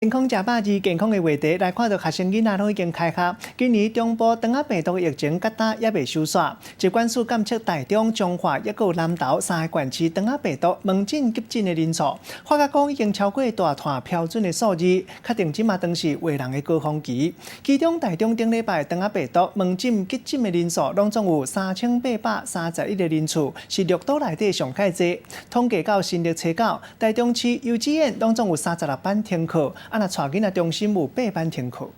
健康食饱二，健康的话题来看到学生囡仔都已经开学。今年中部肠仔病毒的疫情疙瘩也未收煞，疾管署监测台中、彰化也有南投3个县市肠仔病毒门诊急诊的人数，发觉讲已经超过大团标准的数字，确定即马当是为人的高峰期。其中台中顶礼拜肠仔病毒门诊急诊的人数，拢总有3831个人次，是6都内底上介济。统计到新历初九，台中市幼稚园拢总有36班停课。若带囡仔中心有8班停课。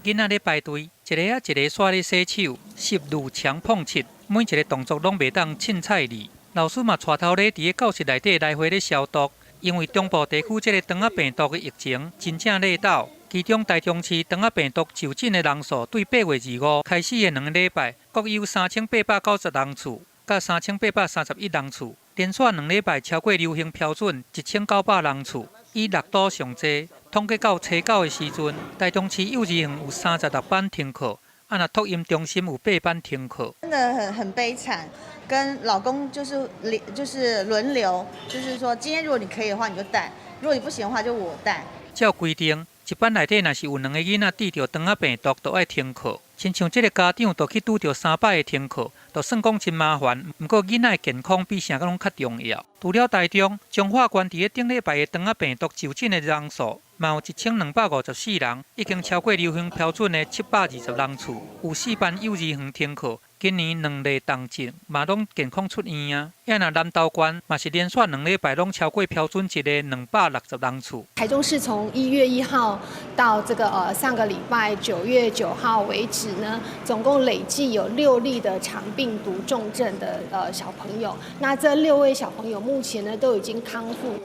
囡仔咧排队，一个一个煞咧洗手，湿如墙碰漆，每一个动作拢袂当凊彩哩。老师嘛带头咧伫咧教室内底来回咧消毒，因为中部地区这个肠仔病毒的疫情真正热闹。其中台中市肠仔病毒就诊的人数，对8月25开始的2个礼拜，各有3890人次，甲3831人次，连续2个礼拜超过流行标准1900人次，以6都上济。统计到初9的时阵，台中市幼稚园有36班停课，若托婴中心有8班停课。真的很悲惨，跟老公就是轮流，就是说今天如果你可以的话你就带，如果你不行的话就我带。照规定，一班内底若是有2个囡仔得着肠仔病毒，就要停课。亲像这个家长，就去拄着3摆的停课，就算讲真麻烦。不过囡仔的健康比啥个拢较重要。除了台中、彰化县伫咧顶礼拜的肠仔病毒就诊的人数，嘛有1254人，已经超过流行标准的720人次。有4班幼儿园停课。今年2例重症嘛拢健康出院啊，也若南投县嘛是连续2个礼拜拢超过标准值的260人次。台中市从1月1号到这个上个礼拜9月9号为止呢，总共累计有6例的肠病毒重症的小朋友。那这6位小朋友目前呢都已经康复。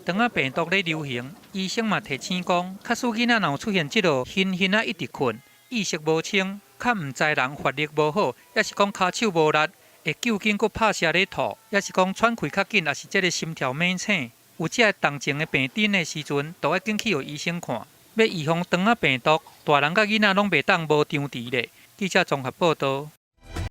肠仔病毒咧流行，医生嘛提醒讲，假使囡仔若有出现即落昏啊一直困、意识无清。较唔知人发力无好，也是讲骹手无力，会究竟佫拍瀉咧吐，也是讲喘气较紧，也是这个心跳猛醒。有这个动静的病症的时阵，都要紧去予医生看。要预防肠仔病毒，大人甲囡仔拢袂当无张持咧。记者综合报道。